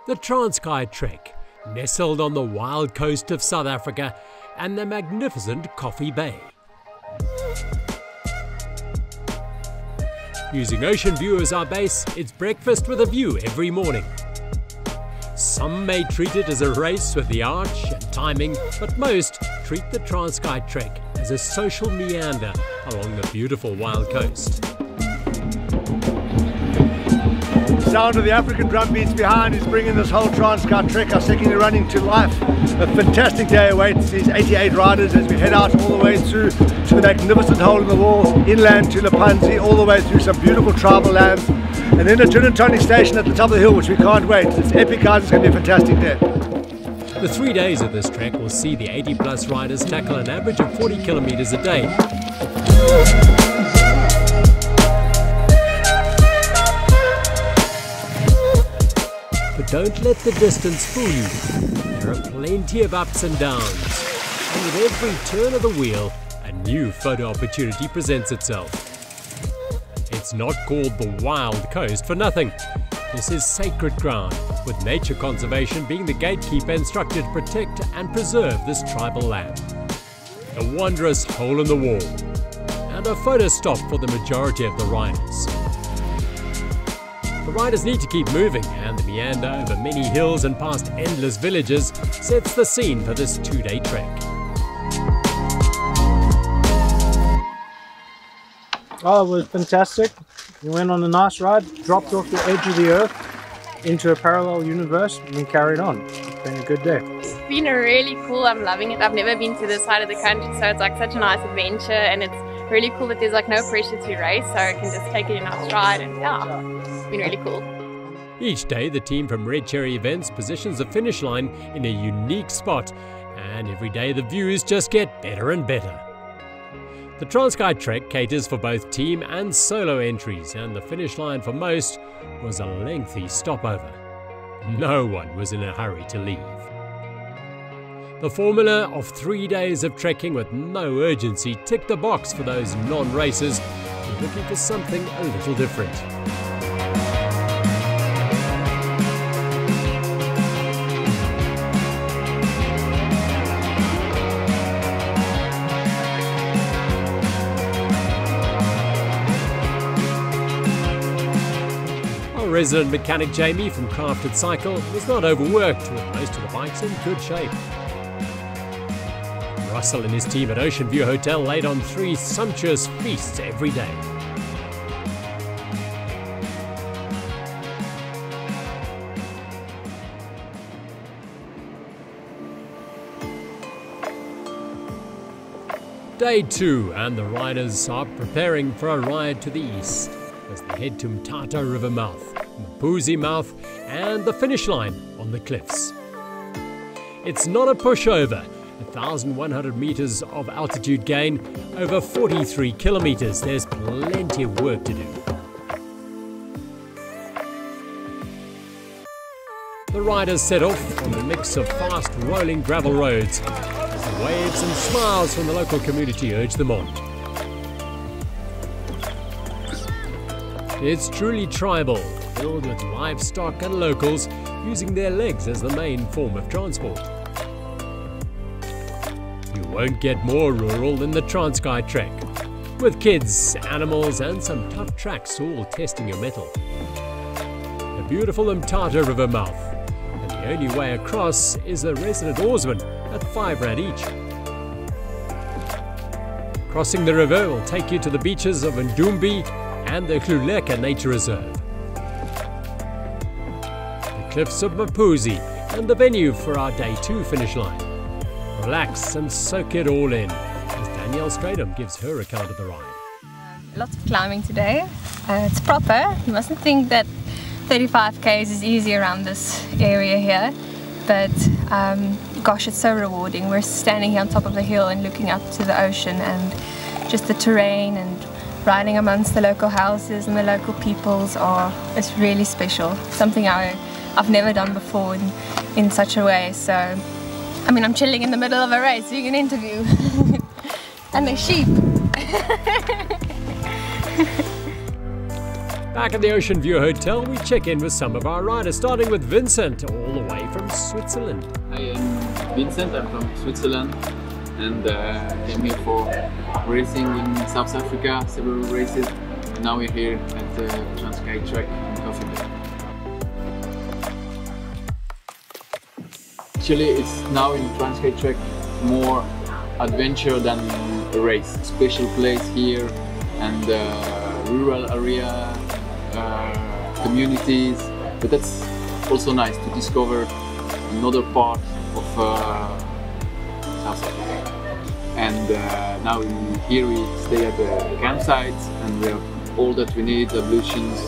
The Transkei Trek, nestled on the wild coast of South Africa and the magnificent Coffee Bay. Using Ocean View as our base, it's breakfast with a view every morning. Some may treat it as a race with the arch and timing, but most treat the Transkei Trek as a social meander along the beautiful wild coast. The sound of the African drum beats behind is bringing this whole Transkei Trek, our second running, to life. A fantastic day awaits these 88 riders as we head out all the way through to the magnificent hole in the wall, inland to Lepanzi, all the way through some beautiful tribal lands, and then a gin and tonic station at the top of the hill, which we can't wait. It's epic, guys. It's going to be a fantastic day. The 3 days of this trek will see the 80-plus riders tackle an average of 40 kilometers a day. But don't let the distance fool you. There are plenty of ups and downs, and with every turn of the wheel, a new photo opportunity presents itself. It's not called the Wild Coast for nothing. This is sacred ground, with nature conservation being the gatekeeper instructed to protect and preserve this tribal land. A wondrous hole in the wall, and a photo stop for the majority of the riders. The riders need to keep moving, and the meander over many hills and past endless villages sets the scene for this 2-day trek. Oh, it was fantastic. We went on a nice ride, dropped off the edge of the earth into a parallel universe, and we carried on. It's been a good day. It's been really cool. I'm loving it. I've never been to this side of the country, so it's like such a nice adventure, and it's really cool that there's like no pressure to race, so I can just take it in our stride, and yeah, it's been really cool. Each day, the team from Red Cherry Events positions the finish line in a unique spot, and every day the views just get better and better. The Transkei Trek caters for both team and solo entries, and the finish line for most was a lengthy stopover. No one was in a hurry to leave. The formula of 3 days of trekking with no urgency ticked the box for those non-racers who are looking for something a little different. Resident mechanic Jamie from Crafted Cycle was not overworked, with most of the bikes in good shape. Russell and his team at Ocean View Hotel laid on 3 sumptuous feasts every day. Day 2, and the riders are preparing for a ride to the east as they head to Mthatha River mouth, Mapuzi mouth, and the finish line on the cliffs. It's not a pushover. 1,100 meters of altitude gain, over 43 kilometers. There's plenty of work to do. The riders set off on a mix of fast rolling gravel roads as the waves and smiles from the local community urge them on. It's truly tribal, filled with livestock and locals using their legs as the main form of transport. You won't get more rural than the Transkei Trek, with kids, animals and some tough tracks all testing your mettle. A beautiful Mthatha River mouth, and the only way across is a resident oarsman at 5 rand each. Crossing the river will take you to the beaches of Ndumbi and the Khuleka Nature Reserve, the cliffs of Mapuzi, and the venue for our Day 2 finish line. Relax and soak it all in, as Danielle Stradom gives her account of the ride. Lots of climbing today. It's proper. You mustn't think that 35 km is easy around this area here, but gosh, it's so rewarding. We're standing here on top of the hill and looking up to the ocean and just the terrain, and riding amongst the local houses and the local peoples it's really special. Something I've never done before in such a way. So, I mean, I'm chilling in the middle of a race doing an interview and there's sheep. Back at the Ocean View Hotel, we check in with some of our riders, starting with Vincent, all the way from Switzerland. I am Vincent, I'm from Switzerland, and came here for racing in South Africa, several races. And now we're here at the Transkei Trek in Coffee Bay. Actually, it's now in Transkei Trek more adventure than a race. Special place here, and rural area, communities, but that's also nice to discover another part of South Africa. And now here we stay at the campsites, and we have all that we need: ablutions,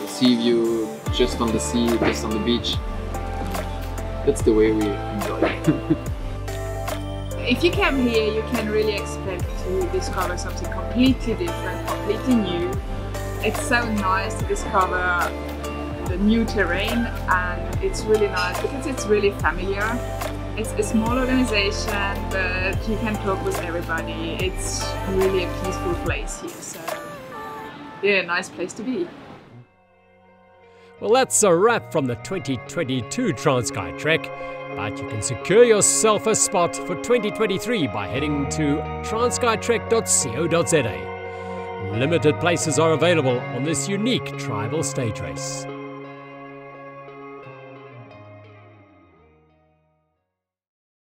sea view, just on the sea, just on the beach. That's the way we enjoy it. If you come here, you can really expect to discover something completely different, completely new. It's so nice to discover the new terrain, and it's really nice because it's really familiar. It's a small organization, but you can talk with everybody. It's really a peaceful place here, so yeah, nice place to be. Well, that's a wrap from the 2022 Transkei Trek, but you can secure yourself a spot for 2023 by heading to transkeitrek.co.za. Limited places are available on this unique tribal stage race.